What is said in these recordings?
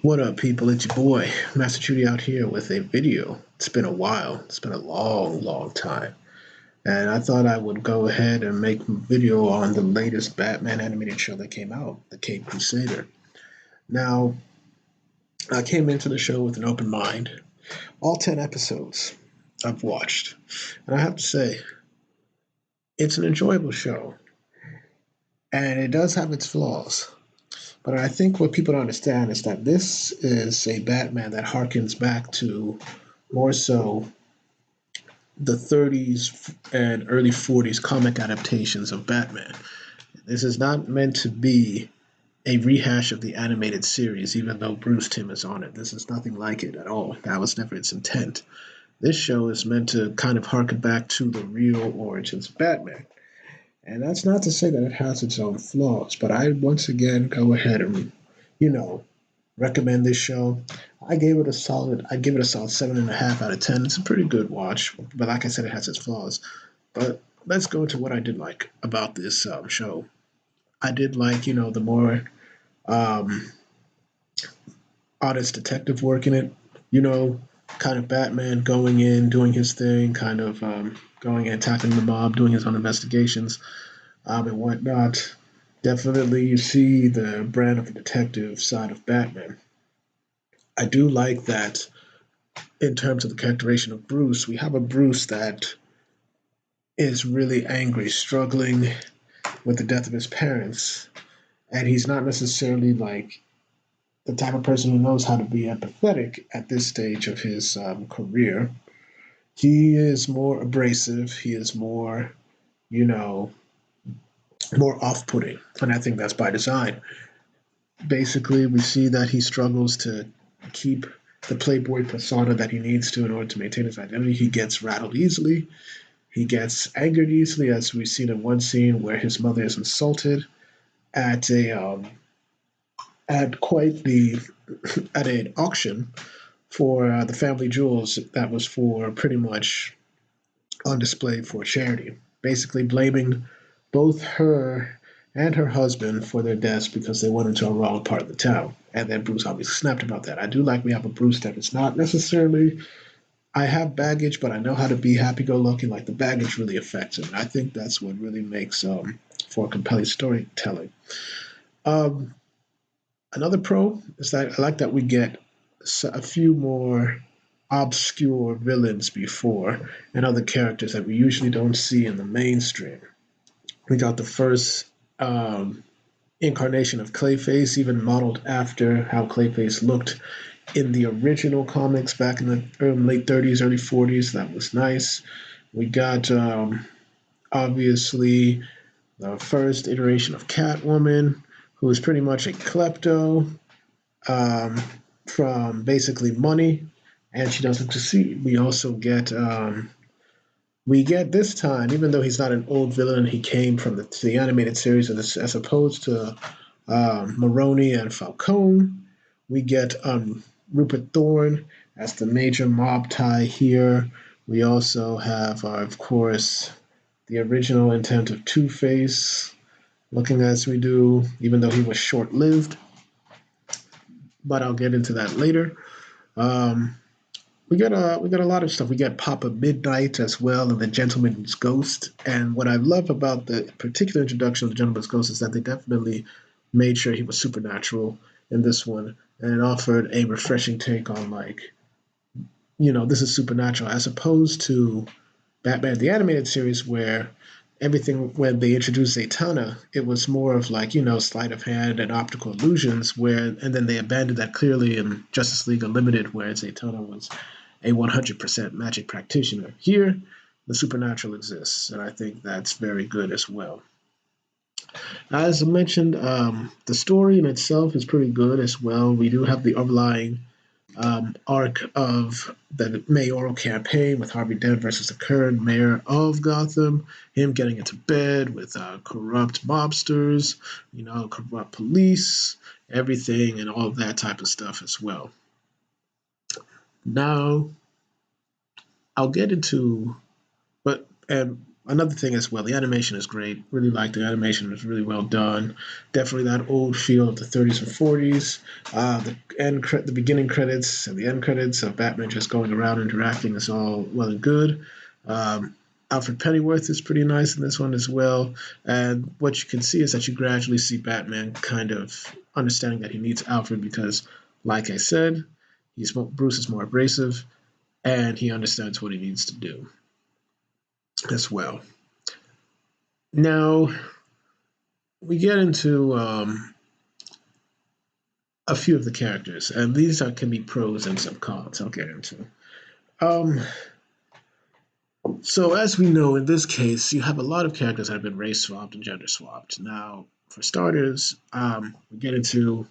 What up, people? It's your boy, Master Judy, out here with a video. It's been a while. It's been a long, long time. And I thought I would go ahead and make a video on the latest Batman animated show that came out, the Crusader. Now, I came into the show with an open mind. All 10 episodes I've watched. And I have to say, it's an enjoyable show. And it does have its flaws. But I think what people don't understand is that this is a Batman that harkens back to more so the 30s and early 40s comic adaptations of Batman. This is not meant to be a rehash of the animated series, even though Bruce Timm is on it. This is nothing like it at all. That was never its intent. This show is meant to kind of harken back to the real origins of Batman. And that's not to say that it has its own flaws, but I once again go ahead and, you know, recommend this show. I'd give it a solid 7.5 out of 10. It's a pretty good watch, but like I said, it has its flaws. But let's go into what I did like about this show. I did like, the more um, honest detective work in it. You know, kind of Batman going in, doing his thing, kind of going and tackling the mob, doing his own investigations, and whatnot. Definitely, you see the brand of the detective side of Batman. I do like that in terms of the characterization of Bruce, we have a Bruce that is really angry, struggling with the death of his parents, and he's not necessarily like the type of person who knows how to be empathetic at this stage of his career. He is more abrasive. He is more, you know, more off-putting, and I think that's by design. Basically, we see that he struggles to keep the playboy persona that he needs to in order to maintain his identity. He gets rattled easily. He gets angered easily, as we've seen in one scene where his mother is insulted at a at quite the at an auction for the family jewels that was for pretty much on display for charity. Basically, blaming both her and her husband for their deaths because they went into a wrong part of the town. And then Bruce obviously snapped about that. I do like we have a Bruce that is not necessarily I have baggage, but I know how to be happy-go-lucky. Like the baggage really affects him. And I think that's what really makes for compelling storytelling. Um, Another pro is that I like that we get a few more obscure villains before and other characters that we usually don't see in the mainstream. We got the first incarnation of Clayface, even modeled after how Clayface looked in the original comics back in the late 30s, early 40s. That was nice. We got obviously the first iteration of Catwoman, who is pretty much a klepto um, from basically money, and she doesn't succeed. We get this time, even though he's not an old villain, he came from the animated series, as opposed to Maroni and Falcone. We get Rupert Thorne as the major mob tie here. We also have, of course, the original intent of Two Face, looking as we do, even though he was short lived. But I'll get into that later. Um, we got a lot of stuff. We got Papa Midnight as well, and the Gentleman's Ghost. And what I love about the particular introduction of the Gentleman's Ghost is that they definitely made sure he was supernatural in this one, and it offered a refreshing take on like, this is supernatural as opposed to Batman the animated series where everything when they introduced Zatanna, it was more of like, sleight of hand and optical illusions where and then they abandoned that clearly in Justice League Unlimited where Zatanna was a 100% magic practitioner. Here, the supernatural exists, and I think that's very good as well. As I mentioned, the story in itself is pretty good as well. We do have the overlying arc of the mayoral campaign with Harvey Dent versus the current mayor of Gotham, him getting into bed with corrupt mobsters, corrupt police, everything, and all of that type of stuff as well. Now, I'll get into, but and Another thing as well, the animation is great. Really like the animation; it's really well done. Definitely that old feel of the 30s and 40s. The beginning credits and the end credits of Batman just going around interacting is all well and good. Um, Alfred Pennyworth is pretty nice in this one as well. And what you can see is that you gradually see Batman kind of understanding that he needs Alfred because, like I said, Bruce is more abrasive and he understands what he needs to do as well. Now we get into a few of the characters, and can be pros and some cons. I'll get into. Um, so as we know, in this case, you have a lot of characters that have been race swapped and gender swapped. Now, for starters, we get into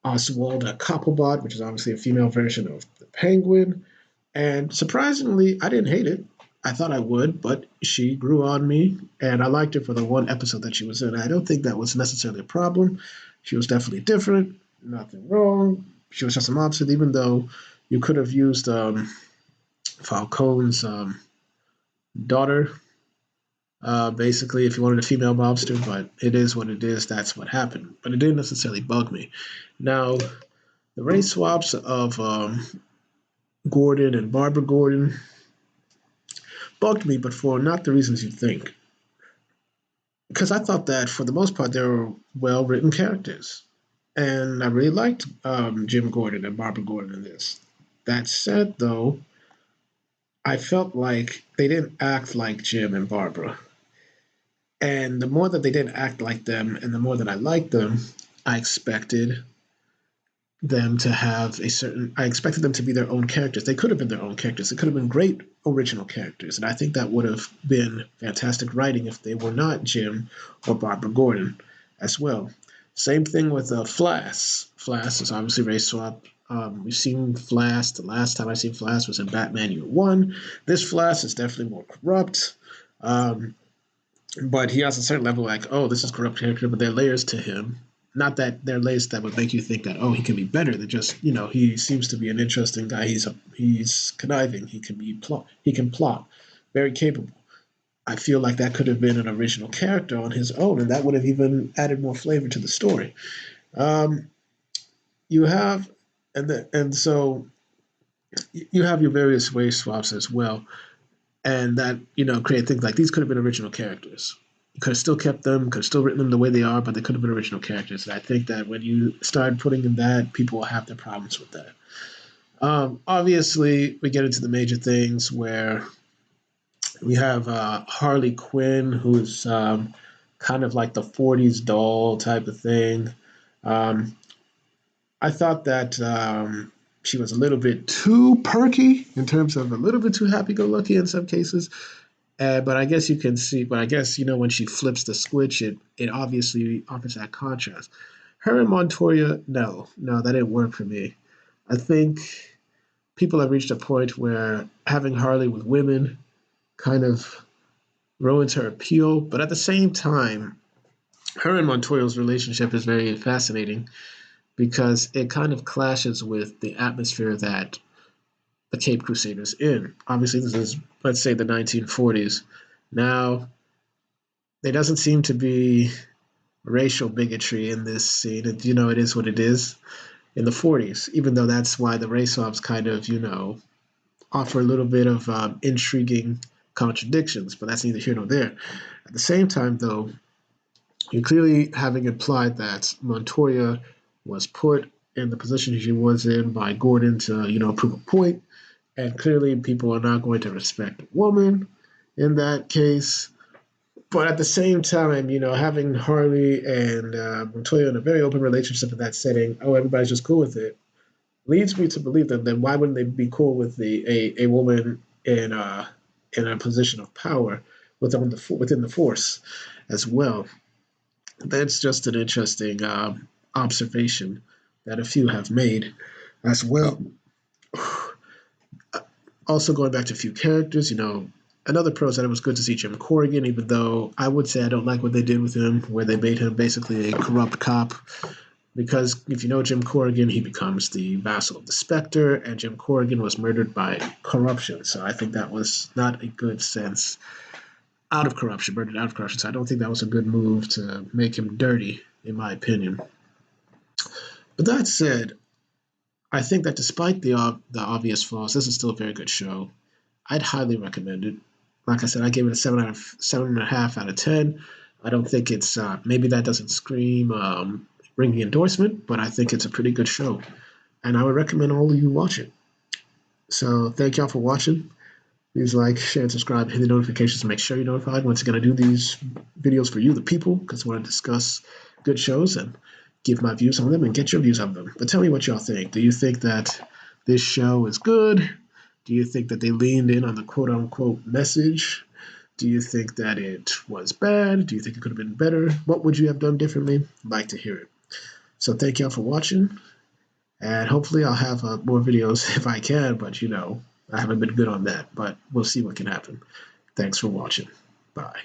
Oswald Cobblepot, which is obviously a female version of the Penguin. And surprisingly, I didn't hate it. I thought I would, but she grew on me, and I liked her for the one episode that she was in. I don't think that was necessarily a problem. She was definitely different, nothing wrong. She was just an opposite, even though you could have used Falcone's daughter, basically, if you wanted a female mobster, but it is what it is. That's what happened. But it didn't necessarily bug me. Now, the race swaps of Gordon and Barbara Gordon bugged me, but for not the reasons you think. Because I thought that for the most part they were well written characters, and I really liked Jim Gordon and Barbara Gordon in this. That said, though, I felt like they didn't act like Jim and Barbara, and the more that they didn't act like them, and the more that I liked them, I expected them to have a certain I expected them to be their own characters. They could have been their own characters. They could have been great original characters. And I think that would have been fantastic writing if they were not Jim or Barbara Gordon as well. Same thing with Flash. Flash is obviously race swap. We've seen Flash. The last time I seen Flash was in Batman Year One. This Flash is definitely more corrupt. Um, but he has a certain level like, oh, this is corrupt character, but there are layers to him. Not that there are layers that would make you think that, oh, he can be better. They're just, he seems to be an interesting guy. He's conniving. He can plot. Very capable. I feel like that could have been an original character on his own, and that would have even added more flavor to the story. Um, you have, and so you have your various race swaps as well, and that create things like these could have been original characters. You could have still kept them, could have still written them the way they are, but they could have been original characters. And I think that when you start putting in that, people will have their problems with that. Obviously, we get into the major things where we have Harley Quinn, who's kind of like the 40s doll type of thing. Um, I thought that she was a little bit too perky in terms of a little bit too happy go lucky in some cases. But I guess you can see, but I guess, when she flips the switch, it obviously offers that contrast. Her and Montoya, no, that didn't work for me. I think people have reached a point where having Harley with women kind of ruins her appeal. But at the same time, her and Montoya's relationship is very fascinating because it kind of clashes with the atmosphere that the Cape Crusaders in. Obviously, this is, let's say, the 1940s. Now, there doesn't seem to be racial bigotry in this scene. It is what it is in the 40s, even though that's why the race swaps kind of, offer a little bit of intriguing contradictions, but that's neither here nor there. At the same time, though, you're clearly having implied that Montoya was put in the position she was in by Gordon to, prove a point, and clearly people are not going to respect a woman in that case. But at the same time, having Harley and Montoya in a very open relationship in that setting, oh, everybody's just cool with it, leads me to believe that then why wouldn't they be cool with a woman in a position of power within the force as well? That's just an interesting observation that a few have made as well. Also, going back to a few characters, another pro is that it was good to see Jim Corrigan, even though I would say I don't like what they did with him, where they made him basically a corrupt cop. Because if you know Jim Corrigan, he becomes the vassal of the Spectre, and Jim Corrigan was murdered by corruption. So I think that was not a good sense out of corruption, Bernard out of corruption. So I don't think that was a good move to make him dirty, in my opinion. But that said, I think that despite the obvious flaws, this is still a very good show. I'd highly recommend it. Like I said, I gave it a 7.5 out of 10. I don't think it's maybe that doesn't scream ringing endorsement, but I think it's a pretty good show, and I would recommend all of you watch it. So thank y'all for watching. Please like, share, and subscribe. Hit the notifications to make sure you're notified once I'm going to do these videos for you, the people, because I want to discuss good shows and give my views on them and get your views on them. But tell me what y'all think. Do you think that this show is good? Do you think that they leaned in on the quote unquote message? Do you think that it was bad? Do you think it could have been better? What would you have done differently? I'd like to hear it. So thank y'all for watching. And hopefully I'll have more videos if I can, but I haven't been good on that. But we'll see what can happen. Thanks for watching. Bye.